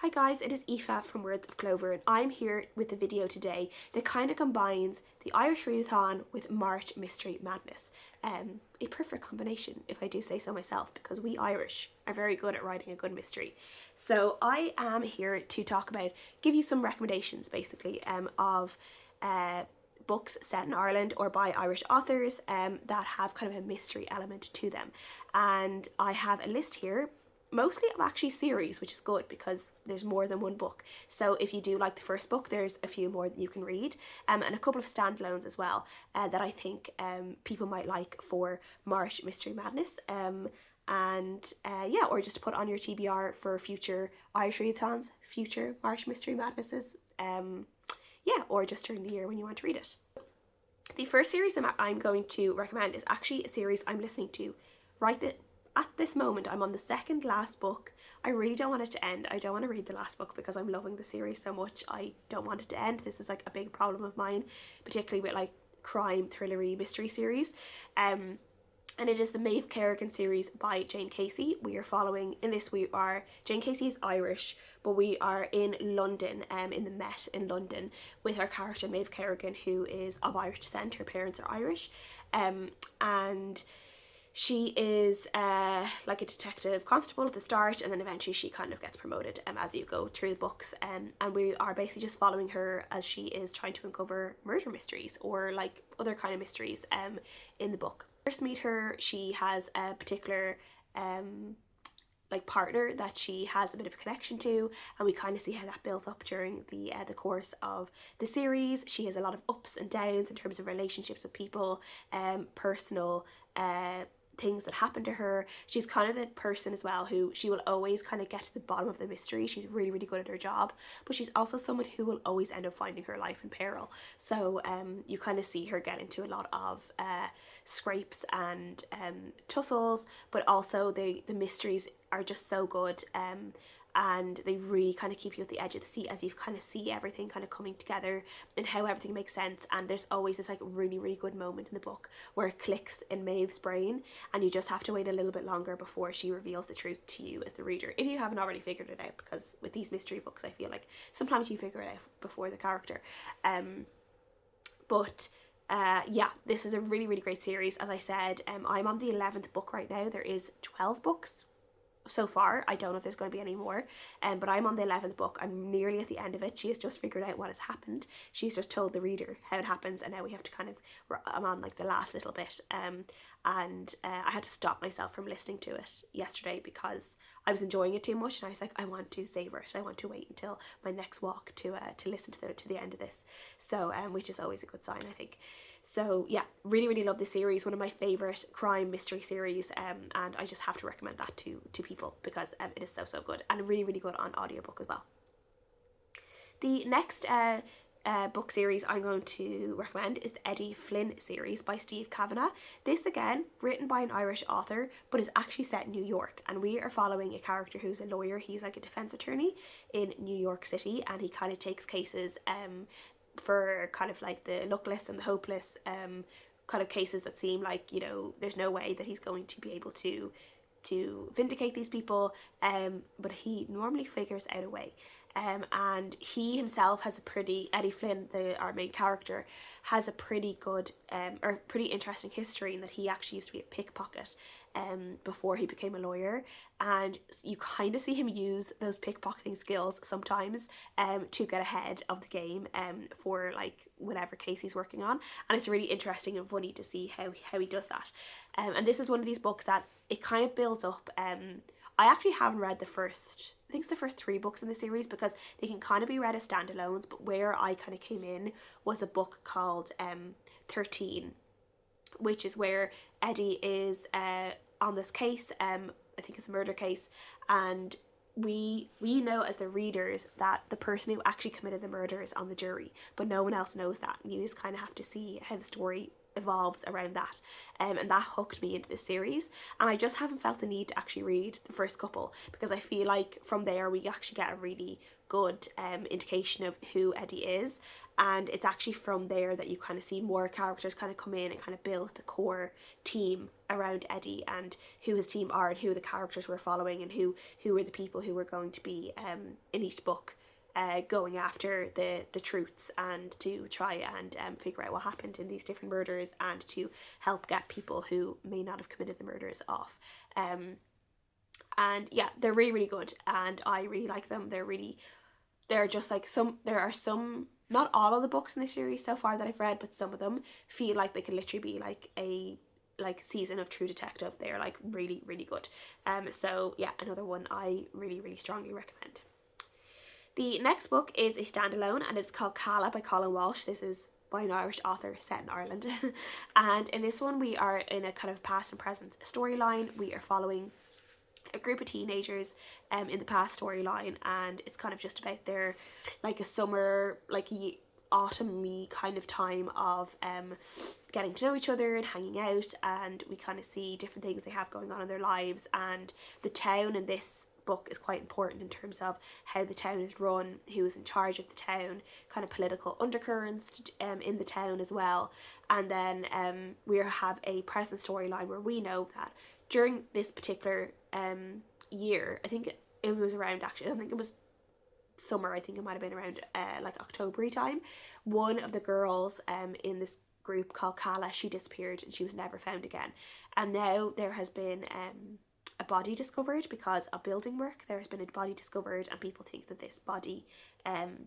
Hi guys, it is Aoife from Words of Clover and I'm here with a video today that kind of combines the Irish Readathon with March Mystery Madness. A perfect combination, if I do say so myself, because we Irish are very good at writing a good mystery. So I am here to talk about, give you some recommendations basically of books set in Ireland or by Irish authors that have kind of a mystery element to them. And I have a list here, mostly of actually series, which is good because there's more than one book. So if you do like the first book, there's a few more that you can read, and a couple of standalones as well that I think people might like for March Mystery Madness. Yeah, or just to put on your TBR for future Irish Readathons, future March Mystery Madnesses. Yeah, or just during the year when you want to read it. The first series I'm going to recommend is actually a series I'm listening to at this moment. I'm on the second last book. I really don't want it to end. I don't want to read the last book because I'm loving the series so much. I don't want it to end. This is like a big problem of mine, particularly with like crime, thrillery, mystery series. And it is the Maeve Kerrigan series by Jane Casey. We are following, in this Jane Casey is Irish, but we are in London, in the Met in London, with our character Maeve Kerrigan, who is of Irish descent. Her parents are Irish, and she is like a detective constable at the start, and then eventually she kind of gets promoted as you go through the books, and we are basically just following her as she is trying to uncover murder mysteries or like other kind of mysteries in the book. First meet her, she has a particular like partner that she has a bit of a connection to, and we kind of see how that builds up during the course of the series. She has a lot of ups and downs in terms of relationships with people, personal things that happen to her. She's kind of the person as well who she will always kind of get to the bottom of the mystery. She's really, really good at her job, but she's also someone who will always end up finding her life in peril. So you kind of see her get into a lot of scrapes and tussles, but also the mysteries are just so good, and they really kind of keep you at the edge of the seat as you kind of see everything kind of coming together and how everything makes sense. And there's always this like really, really good moment in the book where it clicks in Maeve's brain, and you just have to wait a little bit longer before she reveals the truth to you as the reader, if you haven't already figured it out, because with these mystery books I feel like sometimes you figure it out before the character. Yeah, this is a really, really great series. As I said, I'm on the 11th book right now. There is 12 books so far. I don't know if there's going to be any more, but I'm on the 11th book. I'm nearly at the end of it. She has just figured out what has happened. She's just told the reader how it happens, and now we have to I'm on like the last little bit, and I had to stop myself from listening to it yesterday because I was enjoying it too much, and I was like, I want to savor it. I want to wait until my next walk to listen to the end of this. So which is always a good sign, I think. So yeah, really, really love this series. One of my favourite crime mystery series, and I just have to recommend that to people because it is so, so good, and really, really good on audiobook as well. The next book series I'm going to recommend is the Eddie Flynn series by Steve Kavanagh. This again, written by an Irish author, but is actually set in New York, and we are following a character who's a lawyer. He's like a defense attorney in New York City, and he kind of takes cases for kind of like the luckless and the hopeless, kind of cases that seem like, you know, there's no way that he's going to be able to vindicate these people, but he normally figures out a way. And he himself has Eddie Flynn, our main character, has a pretty good or pretty interesting history in that he actually used to be a pickpocket before he became a lawyer, and you kind of see him use those pickpocketing skills sometimes to get ahead of the game for like whatever case he's working on, and it's really interesting and funny to see how he does that. And this is one of these books that it kind of builds up. I actually haven't read the first 3 books in the series because they can kind of be read as standalones, but where I kind of came in was a book called 13, which is where Eddie is on this case. I think it's a murder case, and we know as the readers that the person who actually committed the murder is on the jury, but no one else knows that. You just kind of have to see how the story evolves around that, and that hooked me into this series. And I just haven't felt the need to actually read the first couple, because I feel like from there we actually get a really good indication of who Eddie is, and it's actually from there that you kind of see more characters kind of come in and kind of build the core team around Eddie, and who his team are, and who the characters we're following, and who are the people who are going to be in each book, going after the truths, and to try and figure out what happened in these different murders, and to help get people who may not have committed the murders off. And yeah, they're really, really good, and I really like them. They're just like there are some, not all of the books in the series so far that I've read, but some of them feel like they could literally be like a season of True Detective. They're like really, really good. So yeah, another one I really, really strongly recommend. The next book is a standalone, and it's called Calla by Colin Walsh. This is by an Irish author set in Ireland. And in this one we are in a kind of past and present storyline. We are following a group of teenagers in the past storyline, and it's kind of just about their like a summer, like autumny kind of time of getting to know each other and hanging out, and we kind of see different things they have going on in their lives. And the town in this book is quite important in terms of how the town is run, who is in charge of the town, kind of political undercurrents in the town as well. And then we have a present storyline where we know that during this particular year, I think it was around, actually I don't think it was summer, I think it might have been around like October time, one of the girls in this group called Calla, she disappeared and she was never found again. And now there has been a body discovered because of building work. There has been a body discovered, and people think that this body,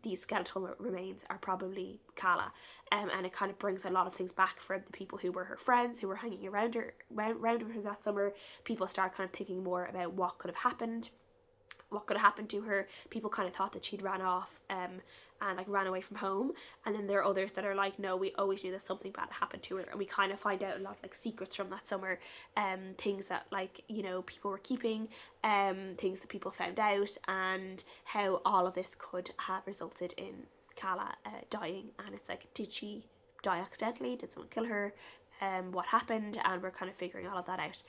these skeletal remains, are probably Calla, and it kind of brings a lot of things back for the people who were her friends, who were hanging around her that summer. People start kind of thinking more about what could have happened to her. People kind of thought that she'd ran off and like ran away from home, and then there are others that are like, no, we always knew that something bad happened to her. And we kind of find out a lot of like secrets from that summer, things that like, you know, people were keeping, things that people found out, and how all of this could have resulted in Calla dying. And it's like, did she die accidentally? Did someone kill her? What happened? And we're kind of figuring all of that out.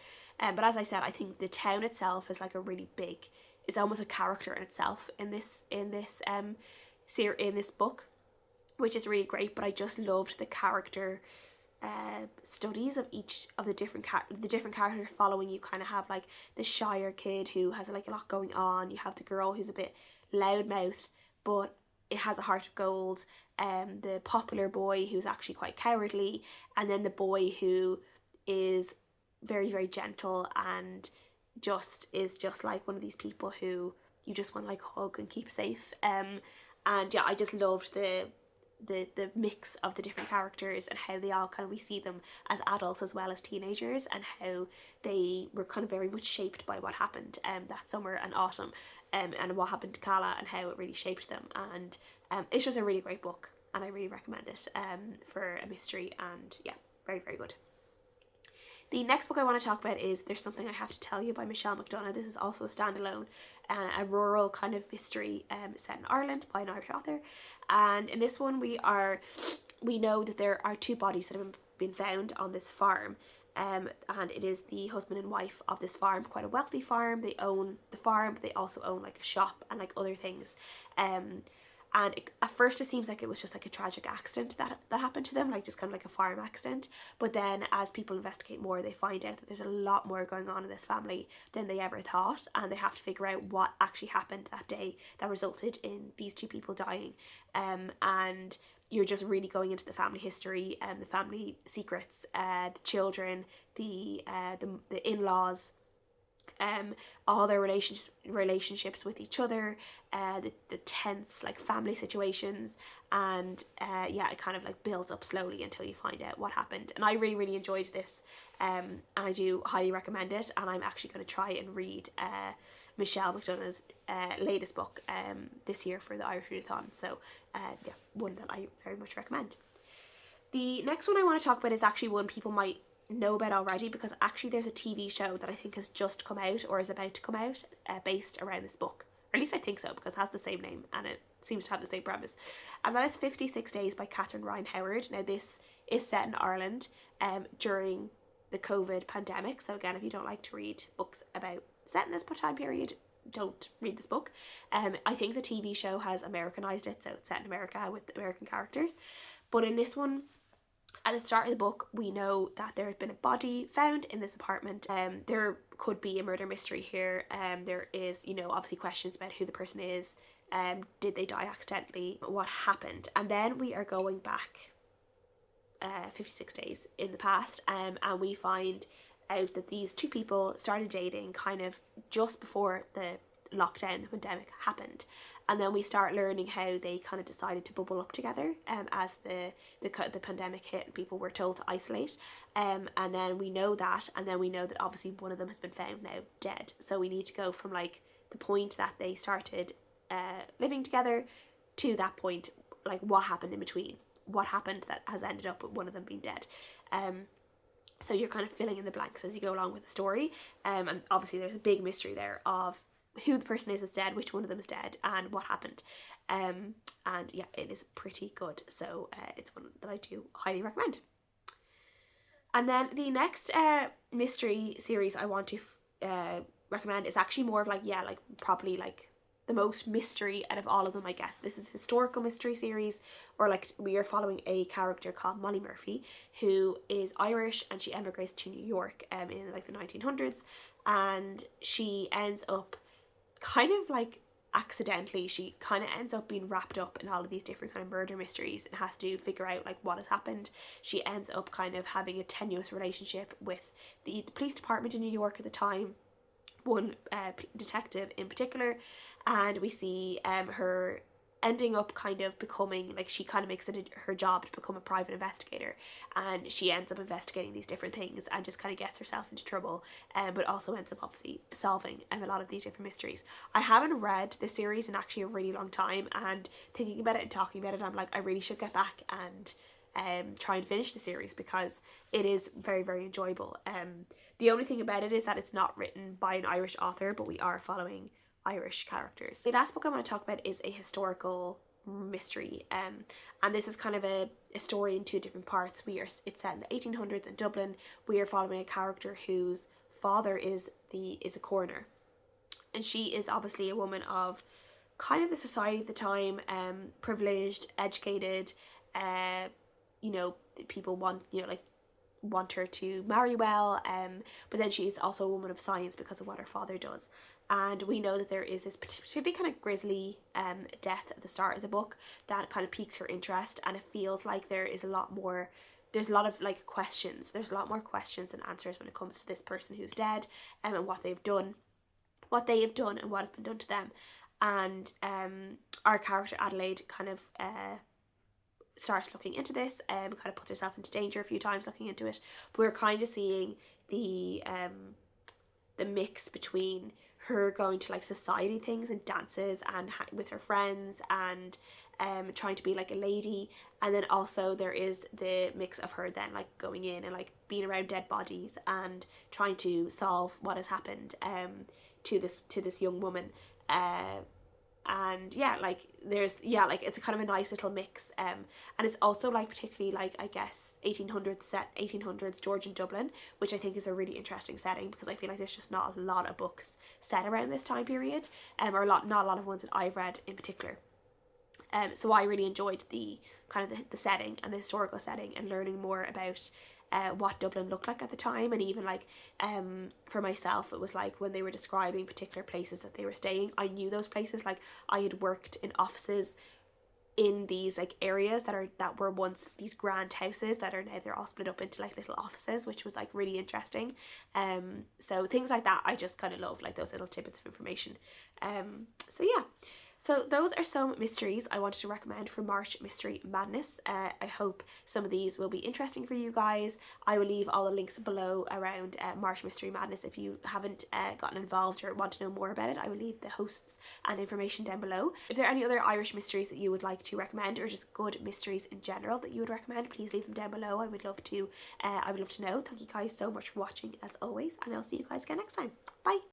But as I said, I think the town itself is like a really big, it's almost a character in itself in this book, which is really great. But I just loved the character studies of each of the different characters following. You kind of have like the Shire kid who has like a lot going on. You have the girl who's a bit loudmouth but it has a heart of gold. The popular boy who's actually quite cowardly, and then the boy who is very, very gentle and is just like one of these people who you just want to like hug and keep safe. And yeah, I just loved the mix of the different characters and how they all kind of, we see them as adults as well as teenagers, and how they were kind of very much shaped by what happened that summer and autumn, and what happened to Calla and how it really shaped them. And it's just a really great book, and I really recommend it for a mystery, and yeah, very, very good. The next book I want to talk about is There's Something I Have to Tell You by Michelle McDonough. This is also a standalone, a rural kind of mystery set in Ireland by an Irish author. And in this one we know that there are two bodies that have been found on this farm. And it is the husband and wife of this farm, quite a wealthy farm. They own the farm, but they also own like a shop and like other things. And at first it seems like it was just like a tragic accident that happened to them, like just kind of like a farm accident. But then as people investigate more, they find out that there's a lot more going on in this family than they ever thought, and they have to figure out what actually happened that day that resulted in these two people dying. And you're just really going into the family history and the family secrets, the children, the in-laws, all their relationships with each other, the tense like family situations, and yeah, it kind of like builds up slowly until you find out what happened. And I really, really enjoyed this, and I do highly recommend it. And I'm actually going to try and read Michelle McDonough's latest book this year for the Irish Readathon. So yeah, one that I very much recommend. The next one I want to talk about is actually one people might know about already, because actually there's a TV show that I think has just come out or is about to come out based around this book, or at least I think so, because it has the same name and it seems to have the same premise, and that is 56 Days by Catherine Ryan Howard. Now this is set in Ireland during the COVID pandemic. So again, if you don't like to read books about set in this time period, don't read this book. I think the TV show has Americanized it, so it's set in America with American characters. But in this one, at the start of the book, we know that there has been a body found in this apartment. There could be a murder mystery here. There is, obviously questions about who the person is. Did they die accidentally? What happened? And then we are going back 56 days in the past, and we find out that these two people started dating kind of just before the lockdown, the pandemic happened. And then we start learning how they kind of decided to bubble up together as the pandemic hit and people were told to isolate. And then we know that, obviously one of them has been found now dead. So we need to go from like the point that they started living together to that point, like what happened in between, what happened that has ended up with one of them being dead. So you're kind of filling in the blanks as you go along with the story. And obviously there's a big mystery there of who the person is that's dead, which one of them is dead, and what happened. And yeah, it is pretty good. So it's one that I do highly recommend. And then the next mystery series I want to recommend is actually more of like probably like the most mystery out of all of them, I guess. This is a historical mystery series, or like we are following a character called Molly Murphy, who is Irish, and she emigrates to New York in like the 1900s, and she ends up kind of like accidentally, she kind of ends up being wrapped up in all of these different kind of murder mysteries and has to figure out like what has happened. She ends up kind of having a tenuous relationship with the police department in New York at the time, one detective in particular, and we see her ending up kind of becoming, like, she kind of makes it her job to become a private investigator, and she ends up investigating these different things and just kind of gets herself into trouble, but also ends up obviously solving a lot of these different mysteries. I haven't read the series in actually a really long time, and thinking about it and talking about it, I'm like, I really should get back and try and finish the series because it is very, very enjoyable. The only thing about it is that it's not written by an Irish author, but we are following Irish characters. The last book I want to talk about is a historical mystery, and this is kind of a story in two different parts. It's set in the 1800s in Dublin. We are following a character whose father is a coroner, and she is obviously a woman of kind of the society at the time, privileged, educated. People want her to marry well, but then she's also a woman of science because of what her father does. And we know that there is this particularly kind of grisly death at the start of the book that kind of piques her interest, and it feels like there's a lot of like questions. There's a lot more questions than answers when it comes to this person who's dead, and what they've done and what has been done to them. And our character Adelaide kind of starts looking into this and kind of puts herself into danger a few times looking into it. But we're kind of seeing the mix between her going to like society things and dances and with her friends and trying to be like a lady, and then also there is the mix of her then like going in and like being around dead bodies and trying to solve what has happened to this young woman. And yeah, like it's a kind of a nice little mix, and it's also like particularly like, I guess, 1800s Georgian Dublin, which I think is a really interesting setting because I feel like there's just not a lot of books set around this time period, or not a lot of ones that I've read in particular. So I really enjoyed the kind of the setting and the historical setting and learning more about what Dublin looked like at the time. And even like for myself, it was like when they were describing particular places that they were staying, I knew those places. Like I had worked in offices in these like areas that were once these grand houses that are now, they're all split up into like little offices, which was like really interesting. So things like that I just kind of love, like those little tidbits of information. So yeah. So those are some mysteries I wanted to recommend for March Mystery Madness. I hope some of these will be interesting for you guys. I will leave all the links below around March Mystery Madness. If you haven't gotten involved or want to know more about it, I will leave the hosts and information down below. If there are any other Irish mysteries that you would like to recommend, or just good mysteries in general that you would recommend, please leave them down below. I would love to know. Thank you guys so much for watching as always, and I'll see you guys again next time. Bye.